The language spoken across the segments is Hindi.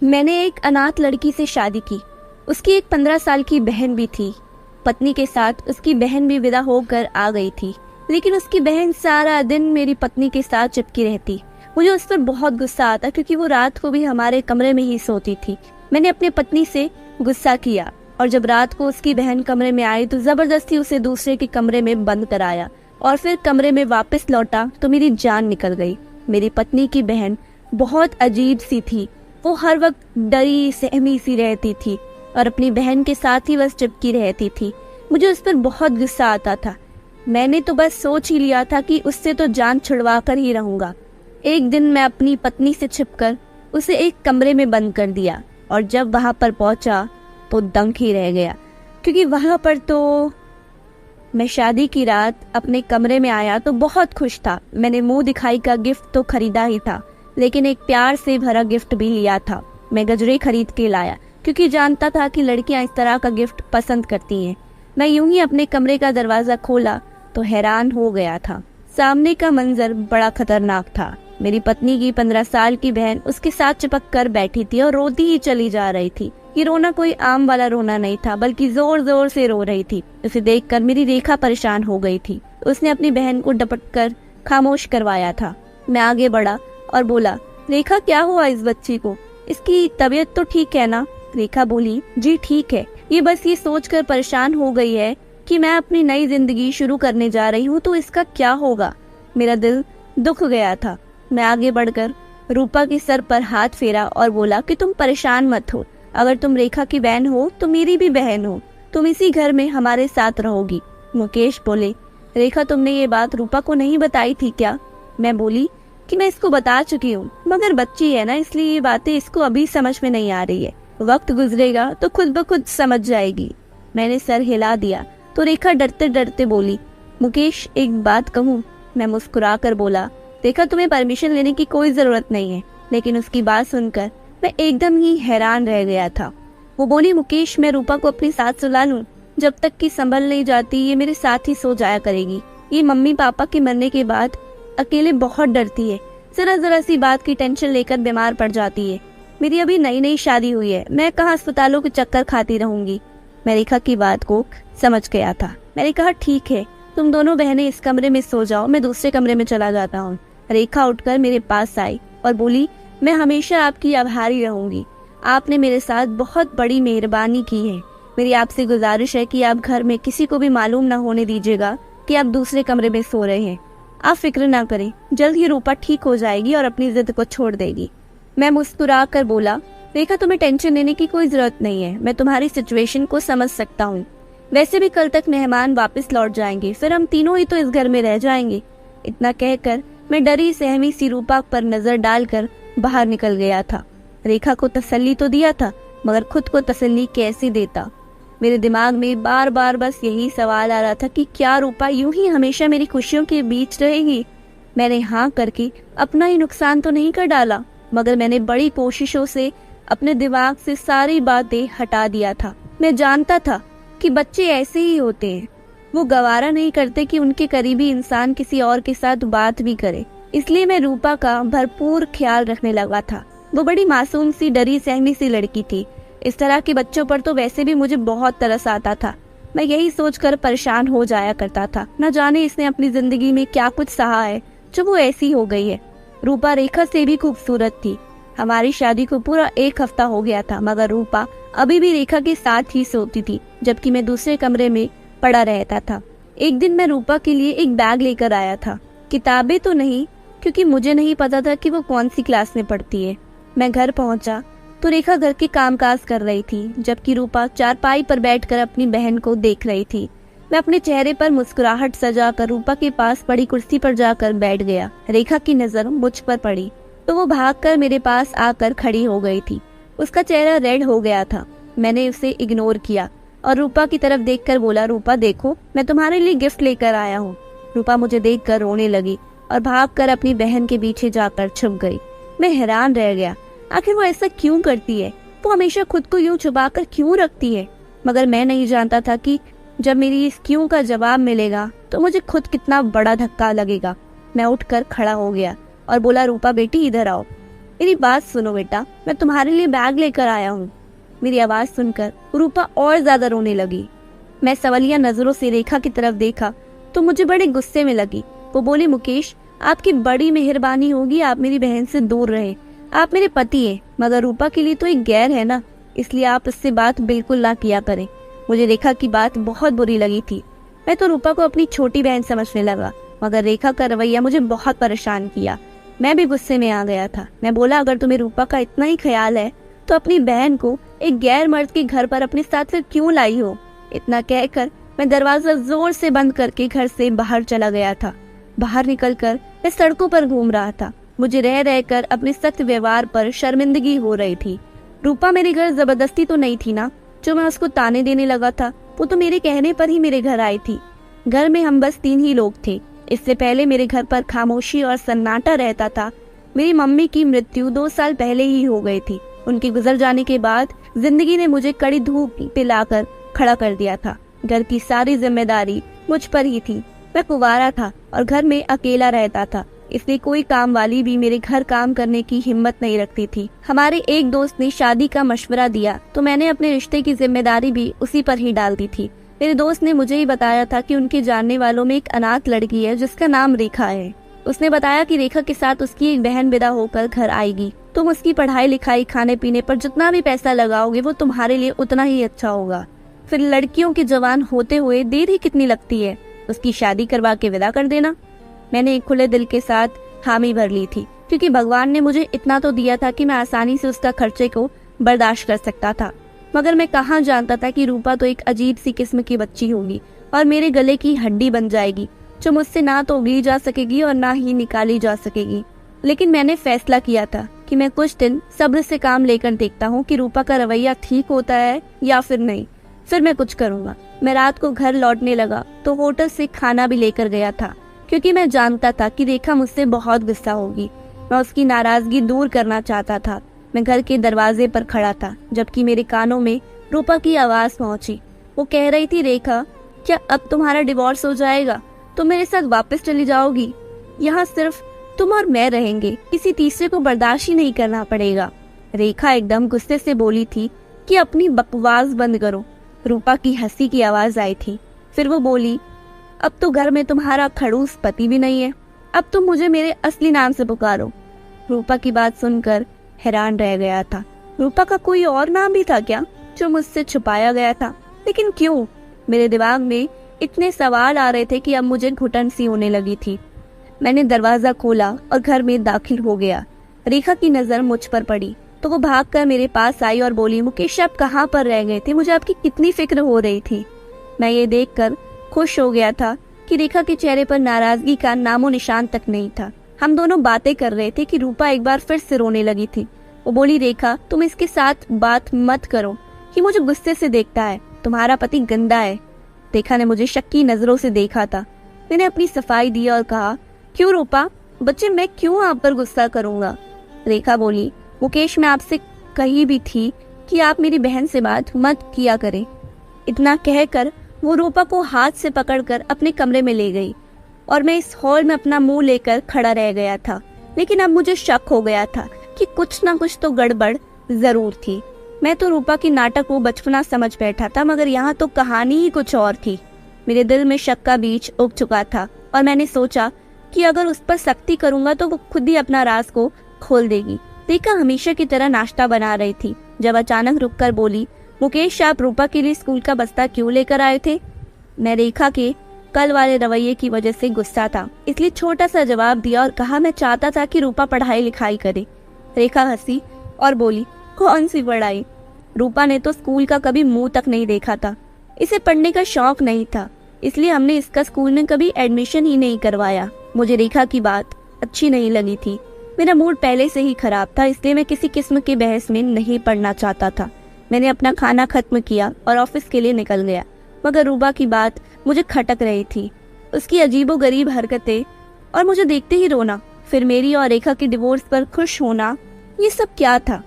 मैंने एक अनाथ लड़की से शादी की। उसकी एक 15 साल की बहन भी थी। पत्नी के साथ उसकी बहन भी विदा होकर आ गई थी, लेकिन उसकी बहन सारा दिन मेरी पत्नी के साथ चिपकी रहती। मुझे उस पर बहुत गुस्सा आता क्योंकि वो रात को भी हमारे कमरे में ही सोती थी। मैंने अपनी पत्नी से गुस्सा किया और जब रात को उसकी बहन कमरे में आई तो जबरदस्ती उसे दूसरे के कमरे में बंद कराया और फिर कमरे में वापस लौटा तो मेरी जान निकल गई। मेरी पत्नी की बहन बहुत अजीब सी थी। वो हर वक्त डरी सहमी सी रहती थी और अपनी बहन के साथ ही बस चिपकी रहती थी। मुझे उस पर बहुत गुस्सा आता था। मैंने तो बस सोच ही लिया था कि उससे तो जान छुड़वा कर ही रहूंगा। एक दिन मैं अपनी पत्नी से छिपकर उसे एक कमरे में बंद कर दिया और जब वहां पर पहुंचा तो दंग ही रह गया, क्योंकि वहां पर तो मैं शादी की रात अपने कमरे में आया तो बहुत खुश था। मैंने मुंह दिखाई का गिफ्ट तो खरीदा ही था, लेकिन एक प्यार से भरा गिफ्ट भी लिया था। मैं गजरे खरीद के लाया क्योंकि जानता था कि लड़कियां इस तरह का गिफ्ट पसंद करती हैं। मैं यूं ही अपने कमरे का दरवाजा खोला तो हैरान हो गया था। सामने का मंजर बड़ा खतरनाक था। मेरी पत्नी की 15 साल की बहन उसके साथ चिपक कर बैठी थी और रोती ही चली जा रही थी। ये रोना कोई आम वाला रोना नहीं था, बल्कि जोर जोर से रो रही थी। उसे देखकर मेरी रेखा परेशान हो गई थी। उसने अपनी बहन को डपट कर खामोश करवाया था। मैं आगे बढ़ा और बोला, रेखा क्या हुआ इस बच्ची को? इसकी तबीयत तो ठीक है ना? रेखा बोली, जी ठीक है, ये बस ये सोचकर परेशान हो गई है कि मैं अपनी नई जिंदगी शुरू करने जा रही हूँ तो इसका क्या होगा। मेरा दिल दुख गया था। मैं आगे बढ़कर रूपा के सर पर हाथ फेरा और बोला कि तुम परेशान मत हो। अगर तुम रेखा की बहन हो तो मेरी भी बहन हो। तुम इसी घर में हमारे साथ रहोगी। मुकेश बोले, रेखा तुमने ये बात रूपा को नहीं बताई थी क्या? मैं बोली कि मैं इसको बता चुकी हूँ, मगर बच्ची है ना, इसलिए ये बातें इसको अभी समझ में नहीं आ रही है। वक्त गुजरेगा तो खुद ब खुद समझ जाएगी। मैंने सर हिला दिया तो रेखा डरते डरते बोली, मुकेश एक बात कहूँ? मैं मुस्कुरा कर बोला, रेखा तुम्हें परमिशन लेने की कोई जरूरत नहीं है। लेकिन उसकी बात सुनकर मैं एकदम ही हैरान रह गया था। वो बोली, मुकेश मैं रूपा को अपने साथ सुला लूं? जब तक कि संभल नहीं जाती ये मेरे साथ ही सो जाया करेगी। ये मम्मी पापा के मरने के बाद अकेले बहुत डरती है। जरा जरा सी बात की टेंशन लेकर बीमार पड़ जाती है। मेरी अभी नई नई शादी हुई है, मैं कहाँ अस्पतालों के चक्कर खाती रहूंगी। मैं रेखा की बात को समझ गया था। मैंने कहा, ठीक है, तुम दोनों बहनें इस कमरे में सो जाओ, मैं दूसरे कमरे में चला जाता हूँ। रेखा उठकर मेरे पास आई और बोली, मैं हमेशा आपकी आभारी रहूंगी। आपने मेरे साथ बहुत बड़ी मेहरबानी की है। मेरी आपसे गुजारिश है कि आप घर में किसी को भी मालूम न होने दीजिएगा कि आप दूसरे कमरे में सो रहे हैं। आप फिक्र ना करें, जल्द ही रूपा ठीक हो जाएगी और अपनी जिद को छोड़ देगी। मैं मुस्कुरा कर बोला, रेखा तुम्हें टेंशन लेने की कोई जरूरत नहीं है। मैं तुम्हारी सिचुएशन को समझ सकता हूँ। वैसे भी कल तक मेहमान वापस लौट जाएंगे, फिर हम तीनों ही तो इस घर में रह जाएंगे। इतना कहकर मैं डरी सहमी सी रूपा पर नजर डालकर बाहर निकल गया था। रेखा को तसल्ली तो दिया था, मगर खुद को तसल्ली कैसे देता? मेरे दिमाग में बार बार बस यही सवाल आ रहा था कि क्या रूपा यूं ही हमेशा मेरी खुशियों के बीच रहेगी? मैंने हाँ करके अपना ही नुकसान तो नहीं कर डाला, मगर मैंने बड़ी कोशिशों से अपने दिमाग से सारी बातें हटा दिया था। मैं जानता था कि बच्चे ऐसे ही होते हैं। वो गवारा नहीं करते कि उनके करीबी इंसान किसी और के साथ बात भी करे। इसलिए मैं रूपा का भरपूर ख्याल रखने लगा था। वो बड़ी मासूम सी डरी सहमी सी लड़की थी। इस तरह के बच्चों पर तो वैसे भी मुझे बहुत तरस आता था। मैं यही सोचकर परेशान हो जाया करता था, न जाने इसने अपनी जिंदगी में क्या कुछ सहा है जो वो ऐसी हो गई है। रूपा रेखा से भी खूबसूरत थी। हमारी शादी को पूरा 1 हफ्ता हो गया था, मगर रूपा अभी भी रेखा के साथ ही सोती थी, जबकि मैं दूसरे कमरे में पड़ा रहता था। एक दिन मैं रूपा के लिए एक बैग लेकर आया था। किताबें तो नहीं, क्योंकि मुझे नहीं पता था कि वो कौन सी क्लास में पढ़ती है। मैं घर पहुंचा तो रेखा घर के कामकाज कर रही थी, जबकि रूपा चारपाई पर बैठकर अपनी बहन को देख रही थी। मैं अपने चेहरे पर मुस्कुराहट सजाकर रूपा के पास पड़ी कुर्सी पर जाकर बैठ गया। रेखा की नजर मुझ पर पड़ी तो वो भागकर मेरे पास आकर खड़ी हो गई थी। उसका चेहरा रेड हो गया था। मैंने उसे इग्नोर किया और रूपा की तरफ देखकर बोला, रूपा देखो, मैं तुम्हारे लिए गिफ्ट लेकर आया हूँ। रूपा मुझे देखकर रोने लगी और भागकर अपनी बहन के पीछे जाकर छुप गई। मैं हैरान रह गया, आखिर वो ऐसा क्यों करती है? वो हमेशा खुद को यूं छुपाकर क्यों रखती है? मगर मैं नहीं जानता था कि जब मेरी इस क्यों का जवाब मिलेगा तो मुझे खुद कितना बड़ा धक्का लगेगा। मैं उठकर खड़ा हो गया और बोला, रूपा बेटी इधर आओ। मेरी बात सुनो बेटा, मैं तुम्हारे लिए बैग लेकर आया हूँ। मेरी आवाज सुनकर रूपा और ज्यादा रोने लगी। मैं सवालिया नजरों से रेखा की तरफ देखा तो मुझे बड़े गुस्से में लगी। वो बोली, मुकेश, आपकी बड़ी मेहरबानी होगी, आप मेरी बहन से दूर रहे। आप मेरे पति हैं, मगर रूपा के लिए तो एक गैर है ना, इसलिए आप उससे बात बिल्कुल ना किया करें। मुझे रेखा की बात बहुत बुरी लगी थी। मैं तो रूपा को अपनी छोटी बहन समझने लगा, मगर रेखा का रवैया मुझे बहुत परेशान किया। मैं भी गुस्से में आ गया था। मैं बोला, अगर तुम्हें रूपा का इतना ही ख्याल है तो अपनी बहन को एक गैर मर्द के घर पर अपने साथ फिर क्यों लाई हो। इतना कहकर मैं दरवाजा जोर से बंद करके घर से बाहर चला गया था। बाहर निकलकर मैं सड़कों पर घूम रहा था। मुझे रह रहकर अपने सख्त व्यवहार पर शर्मिंदगी हो रही थी। रूपा मेरे घर जबरदस्ती तो नहीं थी ना, जो मैं उसको ताने देने लगा था। वो तो मेरे कहने पर ही मेरे घर आई थी। घर में हम बस 3 ही लोग थे। इससे पहले मेरे घर पर खामोशी और सन्नाटा रहता था। मेरी मम्मी की मृत्यु 2 साल पहले ही हो गई थी। उनके गुजर जाने के बाद जिंदगी ने मुझे कड़ी धूप पिलाकर खड़ा कर दिया था। घर की सारी जिम्मेदारी मुझ पर ही थी। मैं कुंवारा था और घर में अकेला रहता था, इसलिए कोई काम वाली भी मेरे घर काम करने की हिम्मत नहीं रखती थी। हमारे एक दोस्त ने शादी का मशवरा दिया तो मैंने अपने रिश्ते की जिम्मेदारी भी उसी पर ही डाल दी थी। मेरे दोस्त ने मुझे ही बताया था कि उनके जानने वालों में एक अनाथ लड़की है जिसका नाम रेखा है। उसने बताया कि रेखा के साथ उसकी एक बहन विदा होकर घर आएगी। तुम उसकी पढ़ाई लिखाई खाने पीने पर जितना भी पैसा लगाओगे वो तुम्हारे लिए उतना ही अच्छा होगा। फिर लड़कियों के जवान होते हुए देर ही कितनी लगती है, उसकी शादी करवा के विदा कर देना। मैंने एक खुले दिल के साथ हामी भर ली थी, क्योंकि भगवान ने मुझे इतना तो दिया था कि मैं आसानी से उसका खर्चे को बर्दाश्त कर सकता था। मगर मैं कहाँ जानता था कि रूपा तो एक अजीब सी किस्म की बच्ची होगी और मेरे गले की हड्डी बन जाएगी, जो मुझसे ना तो उगली जा सकेगी और ना ही निकाली जा सकेगी। लेकिन मैंने फैसला किया था कि मैं कुछ दिन सब्र से काम लेकर देखता हूँ कि रूपा का रवैया ठीक होता है या फिर नहीं। फिर मैं कुछ करूँगा। मैं रात को घर लौटने लगा तो होटल से खाना भी लेकर गया था, क्योंकि मैं जानता था कि रेखा मुझसे बहुत गुस्सा होगी। मैं उसकी नाराजगी दूर करना चाहता था। मैं घर के दरवाजे पर खड़ा था, जबकि मेरे कानों में रूपा की आवाज पहुंची। वो कह रही थी, रेखा, क्या अब तुम्हारा डिवोर्स हो जाएगा? तुम मेरे साथ वापस चली जाओगी? यहाँ सिर्फ तुम और मैं रहेंगे, किसी तीसरे को बर्दाश्त ही नहीं करना पड़ेगा। रेखा एकदम गुस्से से बोली थी कि अपनी बकवास बंद करो। रूपा की हंसी की आवाज आई थी। फिर वो बोली, अब तो घर में तुम्हारा खड़ूस पति भी नहीं है, अब तुम मुझे मेरे असली नाम से पुकारो। रूपा की बात सुनकर हैरान रह गया था। रूपा का कोई और नाम भी था क्या जो मुझसे छुपाया गया था? लेकिन क्यों? मेरे दिमाग में इतने सवाल आ रहे थे कि अब मुझे घुटन सी होने लगी थी। मैंने दरवाजा खोला और घर में दाखिल हो गया। रेखा की नजर मुझ पर पड़ी तो वो भागकर मेरे पास आई और बोली, मुकेश, आप कहाँ पर रह गए थे? मुझे आपकी कितनी फिक्र हो रही थी। मैं ये देखकर खुश हो गया था कि रेखा के चेहरे पर नाराजगी का नामो निशान तक नहीं था। हम दोनों बातें कर रहे थे कि रूपा एक बार फिर से रोने लगी थी। वो बोली, रेखा, तुम इसके साथ बात मत करो, कि मुझे गुस्से से देखता है। तुम्हारा पति गंदा है। रेखा ने मुझे शक्की नजरों से देखा था। मैंने अपनी सफाई दी और कहा, क्यों रूपा, बच्चे, मैं क्यों आप पर गुस्सा करूंगा? रेखा बोली, मुकेश, मैं आपसे कही भी थी कि आप मेरी बहन से बात मत किया करें। इतना कहकर वो रूपा को हाथ से पकड़कर अपने कमरे में ले गई और मैं इस हॉल में अपना मुंह लेकर खड़ा रह गया था। लेकिन अब मुझे शक हो गया था कि कुछ ना कुछ तो गड़बड़ जरूर थी। मैं तो रूपा की नाटक को बचपना समझ बैठा था, मगर यहाँ तो कहानी ही कुछ और थी। मेरे दिल में शक का बीज उग चुका था और मैंने सोचा कि अगर उस पर सख्ती करूंगा तो वो खुद ही अपना राज को खोल देगी। रेखा हमेशा की तरह नाश्ता बना रही थी, जब अचानक रुककर बोली, मुकेश, आप रूपा के लिए स्कूल का बस्ता क्यों लेकर आए थे? मैं रेखा के कल वाले रवैये की वजह से गुस्सा था, इसलिए छोटा सा जवाब दिया और कहा, मैं चाहता था कि रूपा पढ़ाई लिखाई करे। रेखा हंसी और बोली, कौन सी पढ़ाई? रूपा ने तो स्कूल का कभी मुंह तक नहीं देखा था। इसे पढ़ने का शौक नहीं था, इसलिए हमने इसका स्कूल में कभी एडमिशन ही नहीं करवाया। मुझे रेखा की बात अच्छी नहीं लगी थी। मेरा मूड पहले से ही खराब था, इसलिए मैं किसी किस्म की बहस में नहीं पढ़ना चाहता था। मैंने अपना खाना खत्म किया और ऑफिस के लिए निकल गया, मगर रूबा की बात मुझे खटक रही थी। उसकी अजीबोगरीब हरकतें और मुझे देखते ही रोना, फिर मेरी और रेखा के डिवोर्स पर खुश होना, ये सब क्या था?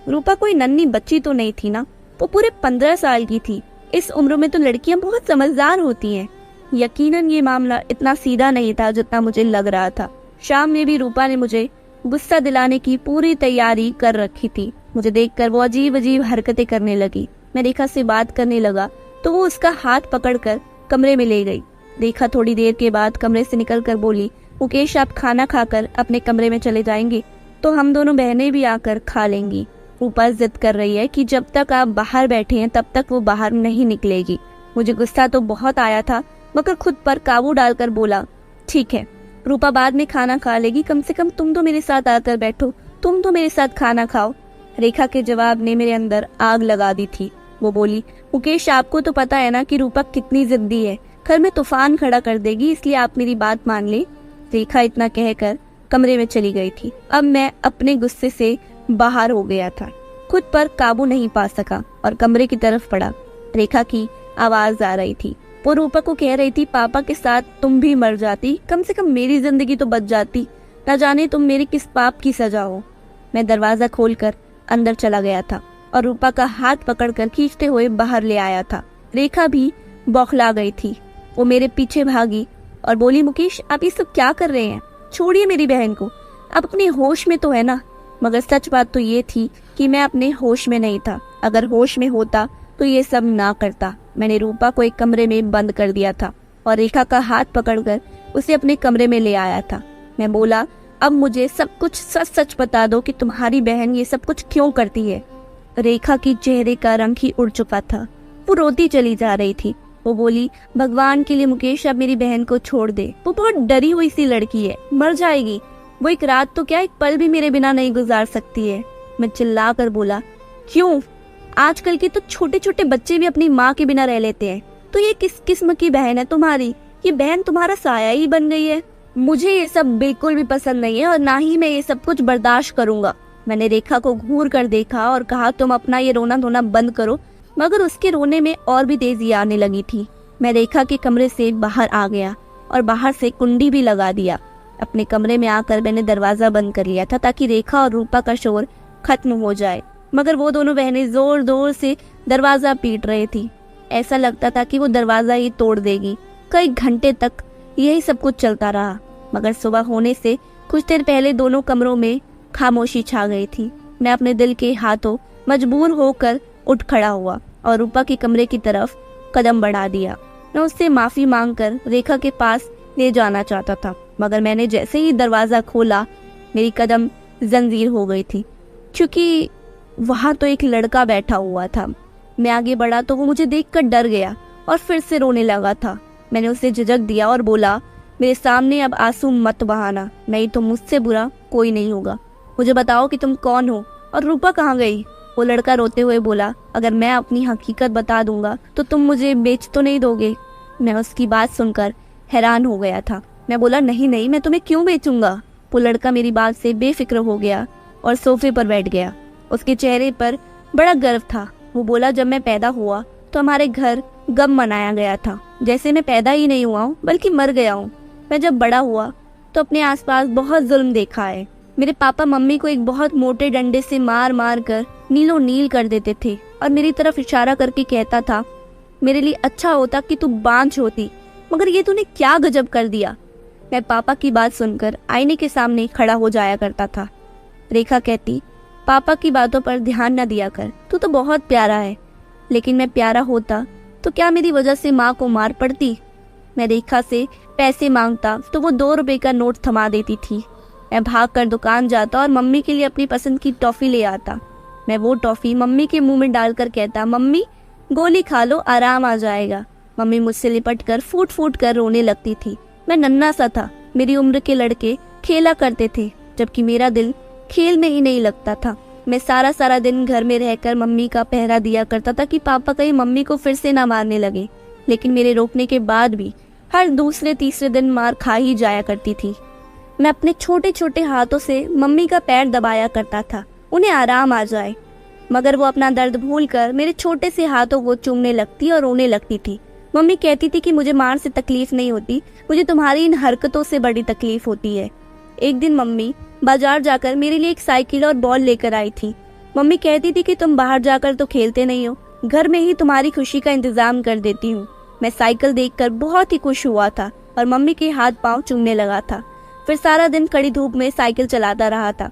रूपा कोई नन्ही बच्ची तो नहीं थी ना, वो पूरे 15 साल की थी। इस उम्र में तो लड़कियां बहुत समझदार होती हैं। यकीनन ये मामला इतना सीधा नहीं था जितना मुझे लग रहा था। शाम में भी रूपा ने मुझे गुस्सा दिलाने की पूरी तैयारी कर रखी थी। मुझे देखकर वो अजीब अजीब हरकतें करने लगी। मैं रेखा से बात करने लगा तो वो उसका हाथ पकड़कर कमरे में ले गई। रेखा थोड़ी देर के बाद कमरे से निकलकर बोली, मुकेश आप खाना खाकर अपने कमरे में चले जाएंगे तो हम दोनों बहनें भी आकर खा लेंगी। रूपा जिद कर रही है कि जब तक आप बाहर बैठे हैं तब तक वो बाहर नहीं निकलेगी। मुझे गुस्सा तो बहुत आया था मगर खुद पर काबू डालकर बोला, ठीक है रूपा बाद में खाना खा लेगी, कम से कम तुम तो मेरे साथ आकर बैठो, तुम तो मेरे साथ खाना खाओ। रेखा के जवाब ने मेरे अंदर आग लगा दी थी। वो बोली, मुकेश आपको तो पता है ना कि रूपा कितनी जिद्दी है, घर में तूफान खड़ा कर देगी, इसलिए आप मेरी बात मान ले। रेखा इतना कहकर कमरे में चली गई थी। अब मैं अपने गुस्से से बाहर हो गया था, खुद पर काबू नहीं पा सका और कमरे की तरफ पड़ा। रेखा की आवाज आ रही थी, वो रूपा को कह रही थी, पापा के साथ तुम भी मर जाती, कम से कम मेरी जिंदगी तो बच जाती, न जाने तुम मेरे किस पाप की सजा हो। मैं दरवाजा खोलकर अंदर चला गया था और रूपा का हाथ पकड़कर खींचते हुए बाहर ले आया था। रेखा भी बौखला गई थी। वो मेरे पीछे भागी और बोली, मुकेश आप ये सब क्या कर रहे हैं, छोड़िए मेरी बहन को, आप अपने होश में तो है ना। मगर सच बात तो ये थी कि मैं अपने होश में नहीं था। अगर होश में होता तो ये सब ना करता। मैंने रूपा को एक कमरे में बंद कर दिया था और रेखा का हाथ पकड़कर उसे अपने कमरे में ले आया था। मैं बोला, अब मुझे सब कुछ सच सच बता दो कि तुम्हारी बहन ये सब कुछ क्यों करती है। रेखा की चेहरे का रंग ही उड़ चुका था, वो रोती चली जा रही थी। वो बोली, भगवान के लिए मुकेश अब मेरी बहन को छोड़ दे, वो बहुत डरी हुई सी लड़की है, मर जाएगी, वो एक रात तो क्या एक पल भी मेरे बिना नहीं गुजार सकती है। मैं चिल्ला कर बोला, क्यों, आजकल के तो छोटे छोटे बच्चे भी अपनी माँ के बिना रह लेते हैं, तो ये किस किस्म की बहन है तुम्हारी, ये बहन तुम्हारा साया ही बन गई है। मुझे ये सब बिल्कुल भी पसंद नहीं है और ना ही मैं ये सब कुछ बर्दाश्त करूंगा। मैंने रेखा को घूर कर देखा और कहा, तुम अपना ये रोना धोना बंद करो, मगर उसके रोने में और भी तेजी आने लगी थी। मैं रेखा के कमरे से बाहर आ गया और बाहर से कुंडी भी लगा दिया। अपने कमरे में आकर मैंने दरवाजा बंद कर लिया था ताकि रेखा और रूपा का शोर खत्म हो जाए, मगर वो दोनों बहनें जोर जोर से दरवाजा पीट रही थी। ऐसा लगता था कि वो दरवाजा ही तोड़ देगी। कई घंटे तक यही सब कुछ चलता रहा, मगर सुबह होने से कुछ देर पहले दोनों कमरों में खामोशी छा गई थी। मैं अपने दिल के हाथों मजबूर होकर उठ खड़ा हुआ और रूपा के कमरे की तरफ कदम बढ़ा दिया। मैं उससे माफी मांगकर रेखा के पास ले जाना चाहता था, मगर मैंने जैसे ही दरवाजा खोला मेरी कदम जंजीर हो गई थी, क्योंकि वहां तो एक लड़का बैठा हुआ था। मैं आगे बढ़ा तो वो मुझे देखकर डर गया और फिर से रोने लगा था। मैंने उसे झिझक दिया और बोला, मेरे सामने अब आंसू मत बहाना, नहीं तो मुझसे बुरा कोई नहीं होगा। मुझे बताओ कि तुम कौन हो और रूपा कहाँ गई। वो लड़का रोते हुए बोला, अगर मैं अपनी हकीकत बता दूंगा तो तुम मुझे बेच तो नहीं दोगे। मैं उसकी बात सुनकर हैरान हो गया था। मैं बोला, नहीं नहीं, मैं तुम्हें क्यों बेचूंगा। वो लड़का मेरी बात से बेफिक्र हो गया और सोफे पर बैठ गया। उसके चेहरे पर बड़ा गर्व था। वो बोला, जब मैं पैदा हुआ तो हमारे घर गम मनाया गया था, जैसे मैं पैदा ही नहीं हुआ हूँ बल्कि मर गया हूँ। मैं जब बड़ा हुआ तो अपने आसपास बहुत जुल्म देखा है। मेरे पापा मम्मी को एक बहुत मोटे डंडे से मार मार कर नीलो नील कर देते थे और मेरी तरफ इशारा करके कहता था, मेरे लिए अच्छा होता कि तू बांझ होती, मगर ये तूने क्या गजब कर दिया। मैं पापा की बात सुनकर आईने के सामने खड़ा हो जाया करता था। रेखा कहती, पापा की बातों पर ध्यान न दिया कर, तू तो बहुत प्यारा है। लेकिन मैं प्यारा होता तो क्या मेरी वजह से माँ को मार पड़ती। मैं रेखा से पैसे मांगता तो वो 2 रुपए का नोट थमा देती थी। मैं भागकर दुकान जाता और मम्मी के लिए अपनी पसंद की टॉफी ले आता। मैं वो टॉफी मम्मी के मुंह में डालकर कहता, मम्मी गोली खा लो, आराम आ जाएगा। मम्मी मुझसे लिपटकर फूट फूट कर रोने लगती थी। मैं नन्हा सा था, मेरी उम्र के लड़के खेला करते थे, जबकि मेरा दिल खेल में ही नहीं लगता था। मैं सारा दिन घर में रहकर मम्मी का पहरा दिया करता था कि पापा कहीं मम्मी को फिर से ना मारने लगे, लेकिन मेरे रोकने के बाद भी हर दूसरे तीसरे दिन मार खा ही जाया करती थी। मैं अपने छोटे छोटे हाथों से मम्मी का पैर दबाया करता था, उन्हें आराम आ जाए, मगर वो अपना दर्द भूलकर मेरे छोटे से हाथों को चूमने लगती और रोने लगती थी। मम्मी कहती थी कि मुझे मार से तकलीफ नहीं होती, मुझे तुम्हारी इन हरकतों से बड़ी तकलीफ होती है। एक दिन मम्मी बाजार जाकर मेरे लिए एक साइकिल और बॉल लेकर आई थी। मम्मी कहती थी कि तुम बाहर जाकर तो खेलते नहीं हो, घर में ही तुम्हारी खुशी का इंतजाम कर देती हूँ। मैं साइकिल देखकर बहुत ही खुश हुआ था और मम्मी के हाथ पांव चूमने लगा था। फिर सारा दिन कड़ी धूप में साइकिल चलाता रहा था।